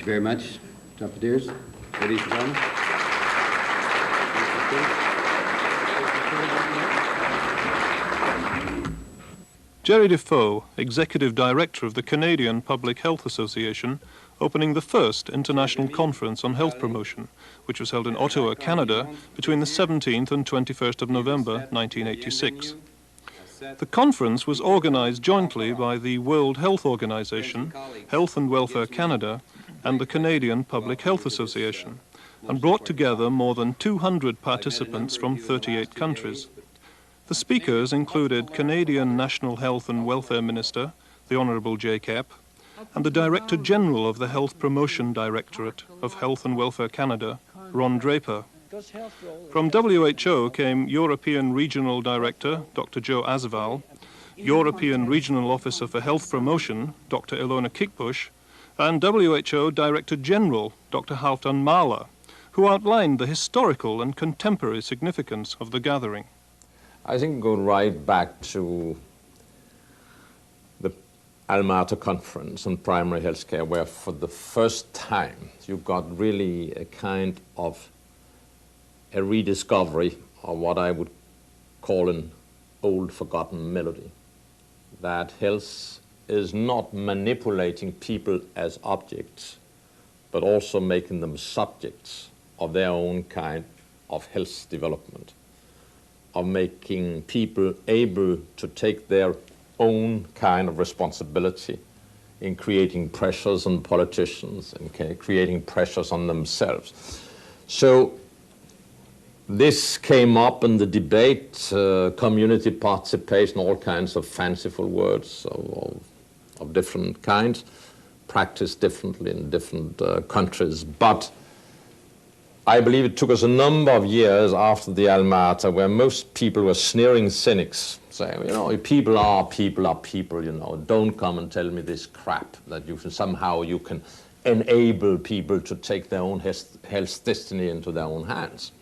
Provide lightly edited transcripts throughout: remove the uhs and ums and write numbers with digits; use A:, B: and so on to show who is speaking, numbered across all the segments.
A: you very much, Dr. Deers. Ladies and gentlemen.
B: Jerry Defoe, Executive Director of the Canadian Public Health Association, opening the first international conference on health promotion, which was held in Ottawa, Canada, between the 17th and 21st of November, 1986. The conference was organized jointly by the World Health Organization, Health and Welfare Canada, and the Canadian Public Health Association, and brought together more than 200 participants from 38 countries. The speakers included Canadian National Health and Welfare Minister, the Honourable Jay Kapp, and the Director General of the Health Promotion Directorate of Health and Welfare Canada, Ron Draper. From WHO came European Regional Director, Dr. Joe Asval, European Regional Officer for Health Promotion, Dr. Ilona Kickbush, and WHO Director General, Dr. Halfdan Mahler, who outlined the historical and contemporary significance of the gathering.
C: I think go right back to the Alma-Ata conference on primary health care, where for the first time you got really a kind of a rediscovery of what I would call an old forgotten melody, that health is not manipulating people as objects, but also making them subjects of their own kind of health development, of making people able to take their own kind of responsibility in creating pressures on politicians and creating pressures on themselves. So this came up in the debate, community participation, all kinds of fanciful words of different kinds, practiced differently in different countries. But I believe it took us a number of years after the Alma-Ata where most people were sneering cynics, saying, you know, people are people, you know, don't come and tell me this crap that you can somehow you can enable people to take their own health destiny into their own hands.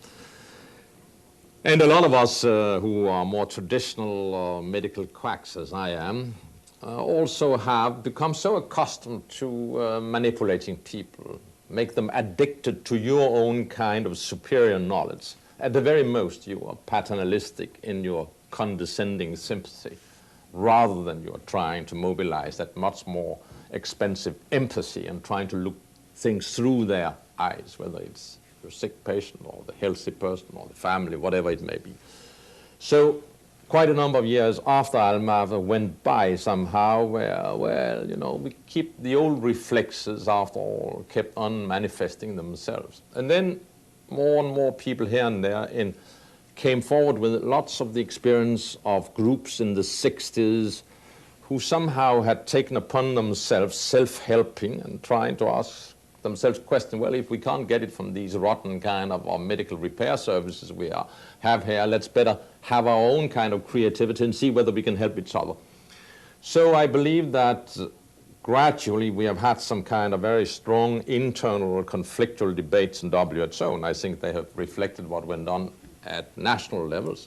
C: And a lot of us who are more traditional medical quacks, as I am, also have become so accustomed to manipulating people, make them addicted to your own kind of superior knowledge. At the very most, you are paternalistic in your condescending sympathy, rather than you are trying to mobilize that much more expensive empathy and trying to look things through their eyes, whether it's the sick patient or the healthy person or the family, whatever it may be. So quite a number of years after Alma-Ata went by somehow where, well, you know, we keep the old reflexes after all, kept on manifesting themselves. And then more and more people here and there came forward with lots of the experience of groups in the 60s who somehow had taken upon themselves self-helping and trying to ask themselves question, well, if we can't get it from these rotten kind of medical repair services we have here, let's better have our own kind of creativity and see whether we can help each other. So I believe that gradually we have had some kind of very strong internal conflictual debates in WHO, and I think they have reflected what went on at national levels,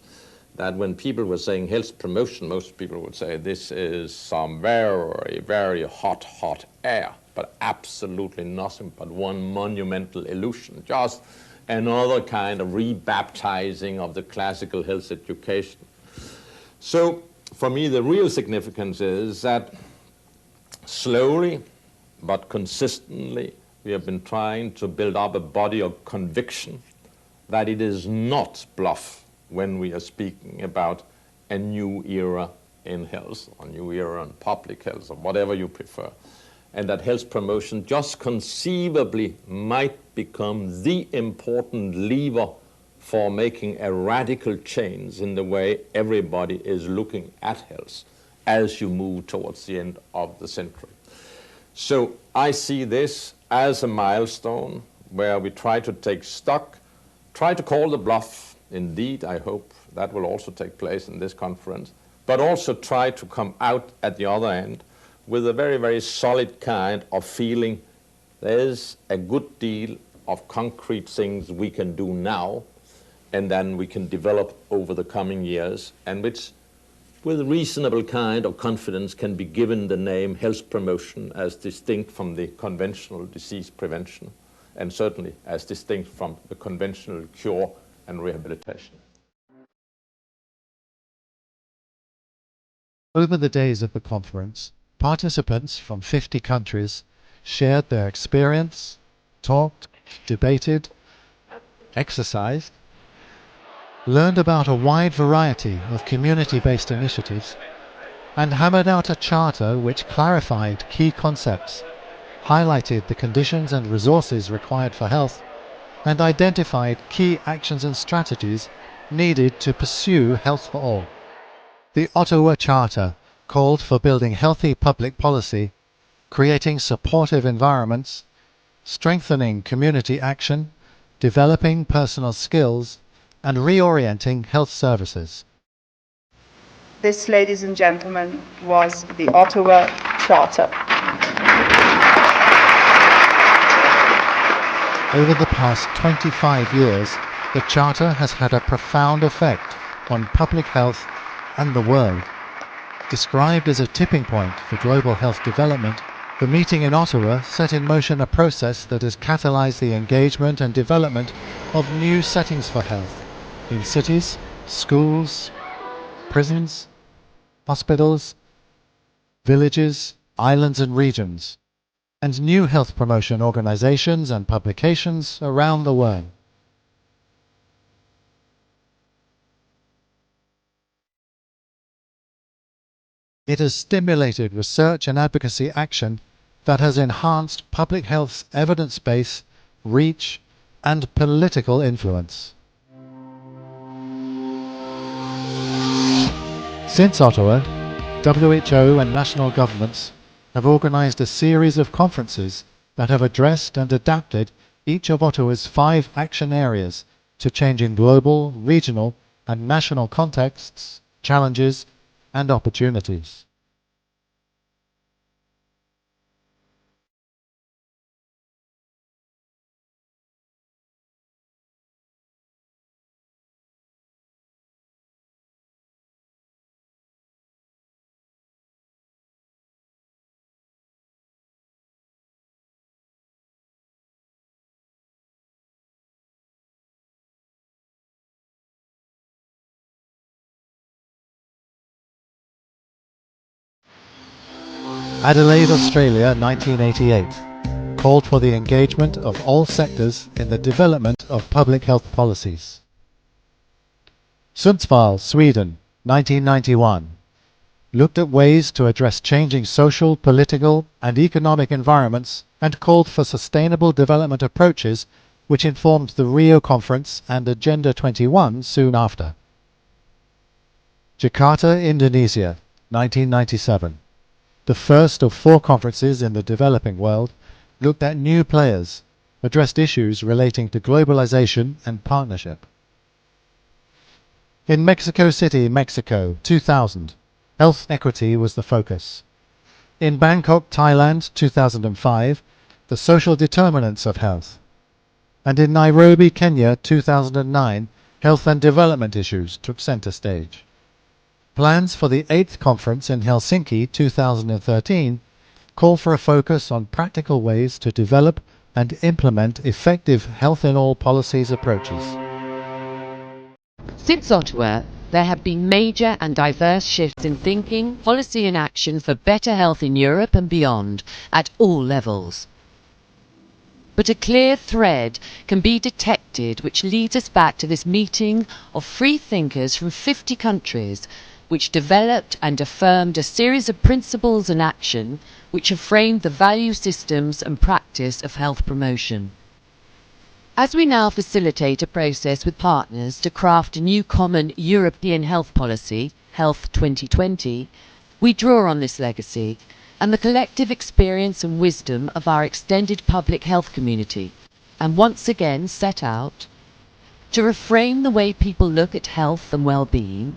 C: that when people were saying health promotion, most people would say this is some very, very hot air, but absolutely nothing but one monumental illusion, just another kind of rebaptizing of the classical health education. So for me, the real significance is that slowly but consistently we have been trying to build up a body of conviction that it is not bluff when we are speaking about a new era in health, or a new era in public health, or whatever you prefer, and that health promotion just conceivably might become the important lever for making a radical change in the way everybody is looking at health as you move towards the end of the century. So I see this as a milestone where we try to take stock, try to call the bluff. Indeed, I hope that will also take place in this conference, but also try to come out at the other end with a very, very solid kind of feeling there's a good deal of concrete things we can do now and then we can develop over the coming years, and which with reasonable kind of confidence can be given the name health promotion as distinct from the conventional disease prevention, and certainly as distinct from the conventional cure and rehabilitation.
D: Over the days of the conference, participants from 50 countries shared their experience, talked, debated, exercised, learned about a wide variety of community-based initiatives, and hammered out a charter which clarified key concepts, highlighted the conditions and resources required for health, and identified key actions and strategies needed to pursue health for all. The Ottawa Charter called for building healthy public policy, creating supportive environments, strengthening community action, developing personal skills, and reorienting health services.
E: This, ladies and gentlemen, was the Ottawa Charter.
D: Over the past 25 years, the Charter has had a profound effect on public health and the world. Described as a tipping point for global health development, the meeting in Ottawa set in motion a process that has catalyzed the engagement and development of new settings for health in cities, schools, prisons, hospitals, villages, islands and regions, and new health promotion organizations and publications around the world. It has stimulated research and advocacy action that has enhanced public health's evidence base, reach, and political influence. Since Ottawa, WHO and national governments have organized a series of conferences that have addressed and adapted each of Ottawa's 5 action areas to changing global, regional, and national contexts, challenges, and opportunities. Adelaide, Australia, 1988, called for the engagement of all sectors in the development of public health policies. Sundsvall, Sweden, 1991, looked at ways to address changing social, political, and economic environments and called for sustainable development approaches which informed the Rio Conference and Agenda 21 soon after. Jakarta, Indonesia, 1997. The first of 4 conferences in the developing world looked at new players, addressed issues relating to globalization and partnership. In Mexico City, Mexico, 2000, health equity was the focus. In Bangkok, Thailand, 2005, the social determinants of health. And in Nairobi, Kenya, 2009, health and development issues took center stage. Plans for the 8th conference in Helsinki 2013 call for a focus on practical ways to develop and implement effective health in all policies approaches.
F: Since Ottawa, there have been major and diverse shifts in thinking, policy and action for better health in Europe and beyond, at all levels. But a clear thread can be detected which leads us back to this meeting of free thinkers from 50 countries which developed and affirmed a series of principles and action which have framed the value systems and practice of health promotion. As we now facilitate a process with partners to craft a new common European health policy, Health 2020, we draw on this legacy and the collective experience and wisdom of our extended public health community, and once again set out to reframe the way people look at health and well-being,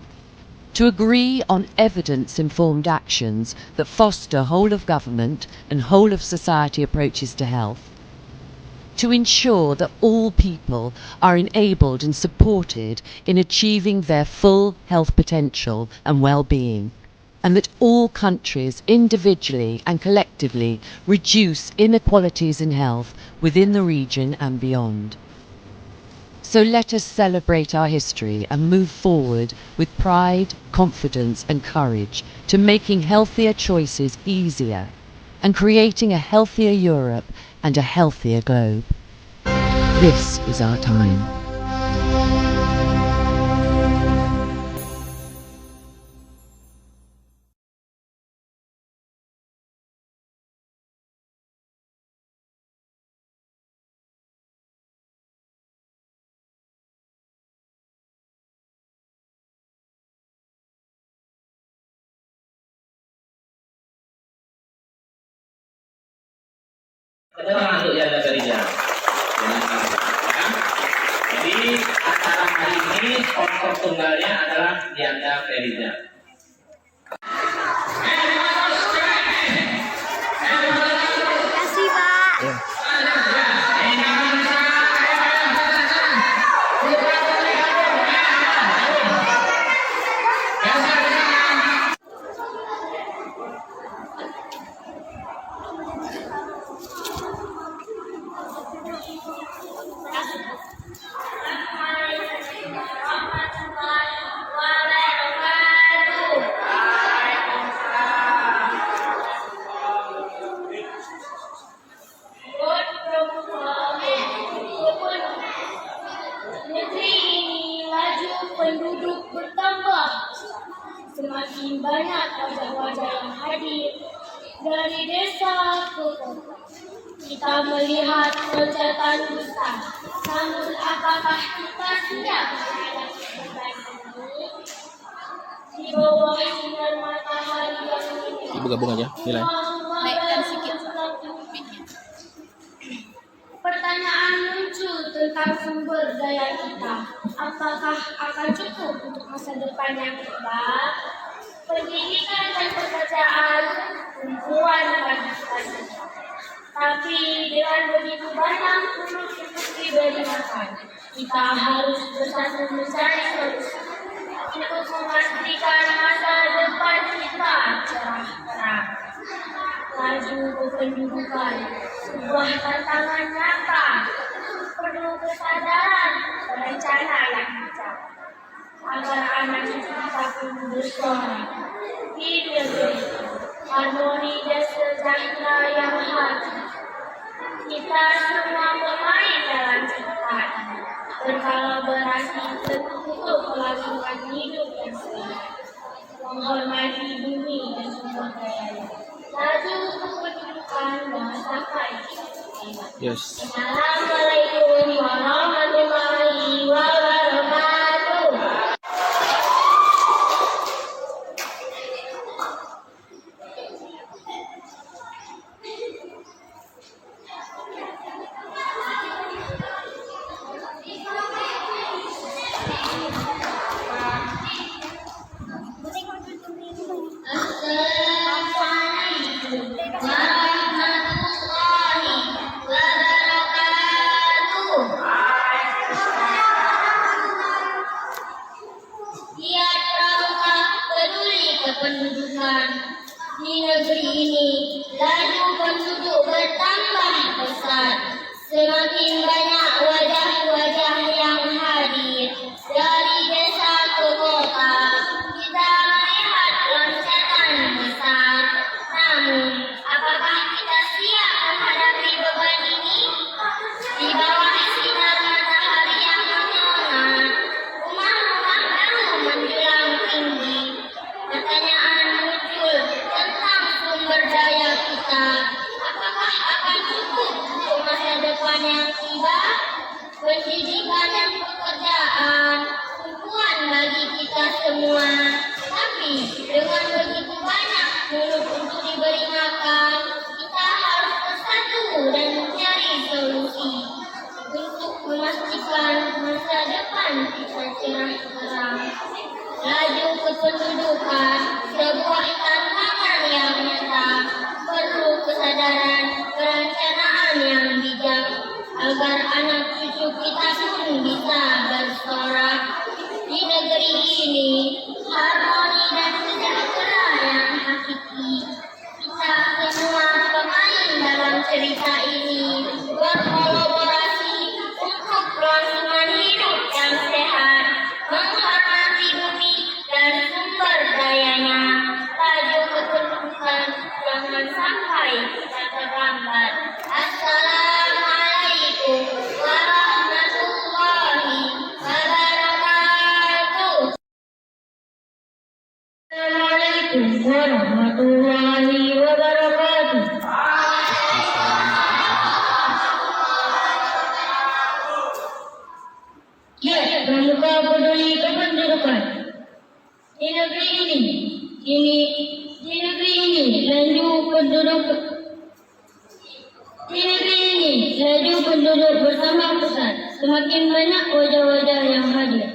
F: to agree on evidence-informed actions that foster whole-of-government and whole-of-society approaches to health, to ensure that all people are enabled and supported in achieving their full health potential and well-being, and that all countries individually and collectively reduce inequalities in health within the region and beyond. So let us celebrate our history and move forward with pride, confidence and courage to making healthier choices easier and creating a healthier Europe and a healthier globe. This is our time.
G: Keterangan untuk Yanda Ferida. Jadi acara hari ini sponsor tunggalnya adalah Yanda Ferida.
H: Kasih Pak. Negeri ini laju penduduk bertambah. Semakin banyak wajah-wajah yang hadir dari desa ke kota. Kita melihat loncatan besar. Namun apakah kita siap menghadapi beban ini? Di bawah sinar matahari yang ini.
A: Ibu gabung aja, nilai.
H: Naikkan sedikit. Pertanyaan muncul tentang sumber daya kita. Apakah akan cukup untuk masa depan yang kelak? Pendidikan dan pekerjaan tumpuan bagi kita. Tapi dengan begitu banyak perut untuk diberi makan, kita harus bersatu mencari solusi untuk memastikan masa depan kita cerah terang. Laju kependudukan, sebuah tantangan nyata, perlu kesadaran dan rencana yang bijak agar anak cucu kita tumbuh bersuara di negeri harmoni dan sejahtera yang hati. Kita semua pemain dalam cerita berkolaborasi untuk kelangsungan hidup yang sehat, menghormati bumi dan sumber daya. Laju kependudukan sampai.
A: Yes.
H: Assalamualaikum warahmatullahi wabarakatuh. Giat pramuka peduli kependudukan di negeri ini, laju penduduk bertambah pesat. Semakin banyak wajah-wajah yang hadir dari desa ke kota. Kita melihat loncatan besar. Namun, apakah kita siap menghadapi beban ini? Di bawah sinar matahari yang menyengat, rumah-rumah baru menjulang tinggi. Pertanyaan muncul tentang sumber daya kita. Apakah akan cukup untuk masa depan yang tiba? Pendidikan dan pekerjaan tumpuan bagi kita semua. Tapi dengan begitu banyak mulut untuk diberi makan, kita harus bersatu dan mencari solusi untuk memastikan masa depan kita cerah terang. Laju kependudukan, sebuah tantangan yang nyata, perlu kesadaran perencanaan yang bijak agar anak cucu kita pun bisa bersorak. Di negeri ini harmoni dan sejahtera yang hakiki. Kita semua pemain dalam cerita ini berkolaborasi untuk kelangsungan hidup yang sehat, menghormati bumi dan sumber dayanya. Laju kependudukan jangan sampai kita terlambat. Assalamualaikum warahmatullahi wabarakatuh. Assalamualaikum warahmatullahi wabarakatuh. Ya, Pramuka Peduli Kependudukan. Di negeri ini laju penduduk bertambah pesat. Semakin banyak wajah-wajah yang hadir.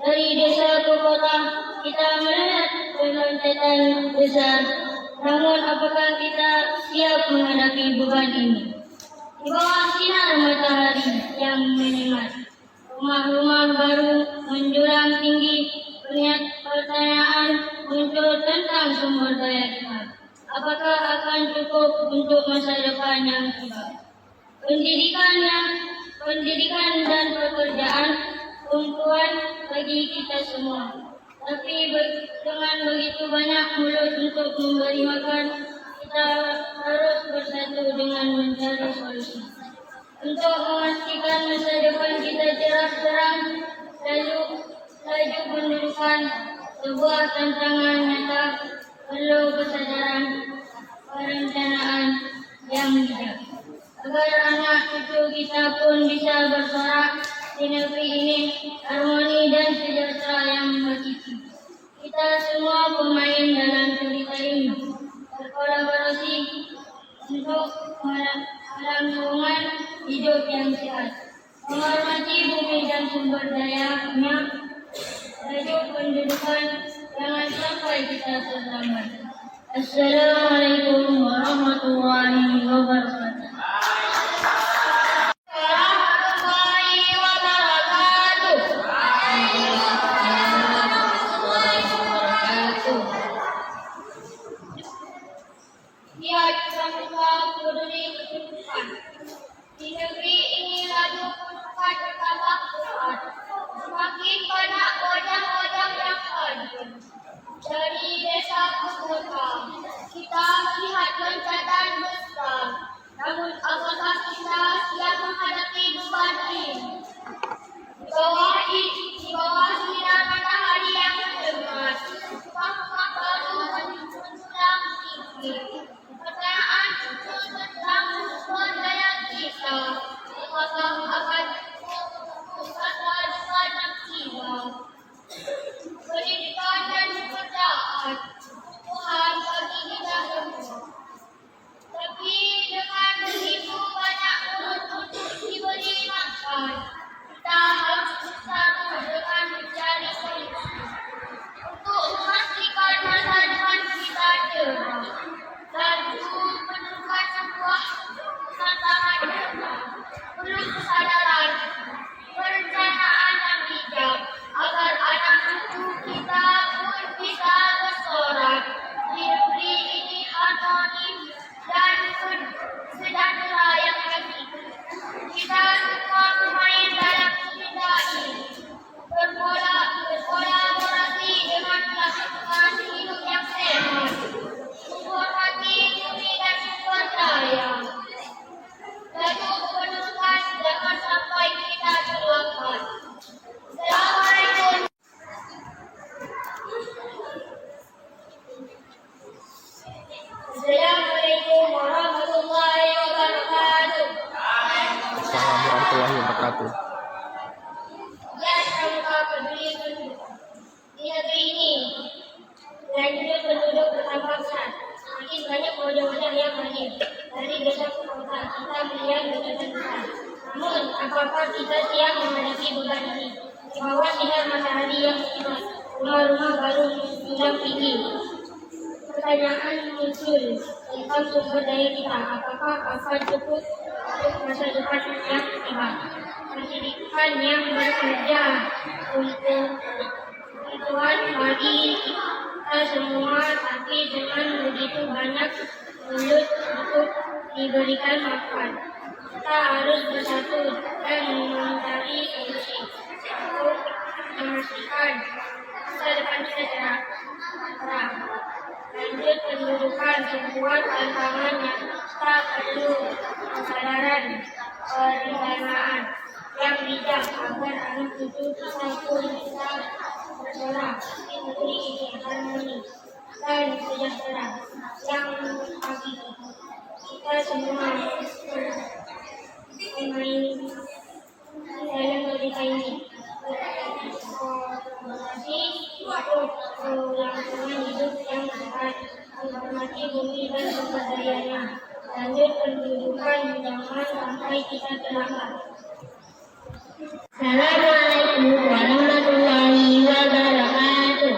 H: Dari desa ke kota, kita melihat rentetan besar. Namun apakah kita siap menghadapi beban ini? Di bawah sinar matahari yang menyengat, rumah-rumah baru menjulang tinggi. Pertanyaan muncul tentang sumber daya kita. Apakah akan cukup untuk masa depan yang tiba? Pendidikan dan pekerjaan untukan bagi kita semua. Tapi dengan begitu banyak mulut untuk memberi makan, kita harus bersatu dengan mencari solusi. Untuk memastikan masa depan kita cerah terang, laju pendidikan sebuah tantangan nyata, perlu kesadaran perencanaan yang bijak. Agar anak cucu kita pun bisa bersorak di negeri ini, harmoni dan sejahtera yang hakiki. Kita semua pemain dalam cerita ini, berkolaborasi untuk melangsungan hidup yang sehat, menghormati bumi dan sumber dayanya. Laju pendidikan jangan sampai kita terlambat. Assalamualaikum warahmatullahi wabarakatuh. Di negeri ini laju pendidikan bertambah pesat. Semakin banyak wajah-wajah yang hadir. Dari desa ke kota, kita melihat loncatan besar. Namun apakah kita siap menghadapi beban ini? Di bawah sinar matahari yang menyengat, rumah-rumah baru menjulang tinggi. Pertanyaan muncul tentang sumber daya kita. Apakah akan cukup masa depan yang tiba? Pendidikan dan pekerjaan Tuhan bagi kita semua. Tapi dengan begitu banyak mulut untuk diberi makan, kita harus bersatu dengan mencari solusi untuk memastikan masa depan kita cerah. Laju pendidikan sebuah tantangan besar, perlu kesadaran perencanaan yang bijak agar anak cucu kita pun bisa bersorak di negeri ini, harmoni dan sejahtera yang hakiki. Kita semua pemain dalam cerita ini, berkolaborasi dengan melakukan hidup yang sehat, menghormati bumi dan sumber daya. Laju pendidikan jangan sampai kita terlambat. Assalamualaikum. Assalamualaikum warahmatullahi wabarakatuh.
A: Assalamualaikum warahmatullahi wabarakatuh.
H: Ya, Pramuka Peduli Kependudukan. Di negeri ini, laju penduduk bertambah pesat. Semakin banyak wajah-wajah yang hadir. Dari desa ke kota, kita melihat loncatan besar. Namun, apakah kita siap menghadapi beban ini? Di bawah sinar matahari yang menyengat, rumah-rumah baru menjulang tinggi. Pertanyaan muncul tentang sumber daya kita. Apakah akan cukup untuk masa depan yang tiba. Pendidikan yang bekerja untuk kebutuhan bagi kita semua, tapi dengan begitu banyak mulut untuk diberikan makan. Kita harus bersatu dan mencari solusi untuk memastikan masa depan kita cerah. Lanjut pendudukan sebuah tantangan yang tak perlu kesadaran perencanaan yang bijak agar anak cucu kita pun bisa bersorak di negeri ini harmoni dan sejahtera yang hakiki. Kita semua bermain dalam merdeka ini. Terima kasih untuk kelangsungan hidup yang sehat, menghormati bumi dan sumber dayanya. Lanjut pendudukan jangan sampai kita terlambat. Assalamualaikum warahmatullahi wabarakatuh.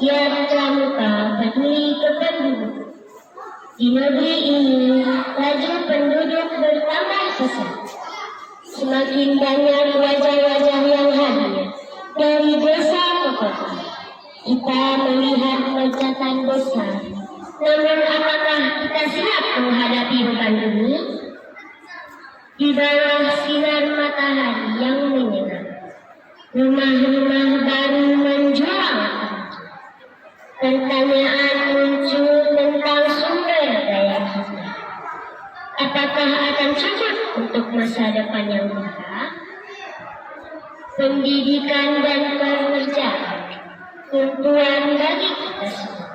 H: Ya Pramuka, peduli ke penduduk. Di negeri ini, laju penduduk bertambah pesat. Semakin banyak wajah-wajah yang hadir dari desa ke kota. Kita melihat loncatan besar. Namun apakah kita siap menghadapi beban ini? Di bawah sinar matahari yang menyerang, rumah-rumah baru menjual. Pertanyaan muncul tentang sumber daya kita. Apakah akan cocok untuk masa depan yang nyata? Pendidikan dan pekerjaan kebutuhan bagi kita semua.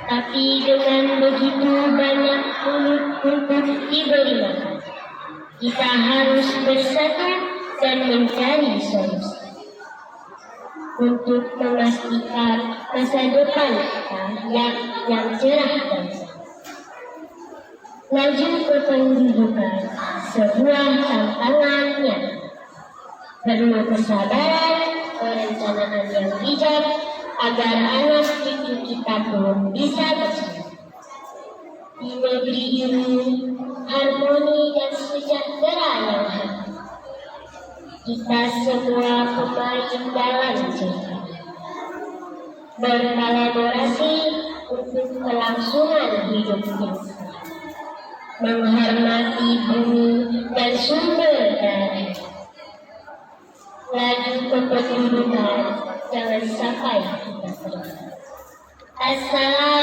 H: Tapi dengan begitu banyak mulut untuk diberi makan, kita harus bersatu dan mencari solusi untuk memastikan masa depan kita yang cerah dan sehat. Laju kependudukan sebuah tantangan nyata. Perlu kesabaran, perencanaan yang bijak agar anak cucu kita pun bisa bersama. Di negeri ini harmoni dan sejahtera yang hadir. Kita semua pemain dalam cerita. Berkolaborasi untuk kelangsungan hidup kita. Menghormati bumi dan sumber daya. Laju kependudukan jangan sampai kita terlambat. Assalamualaikum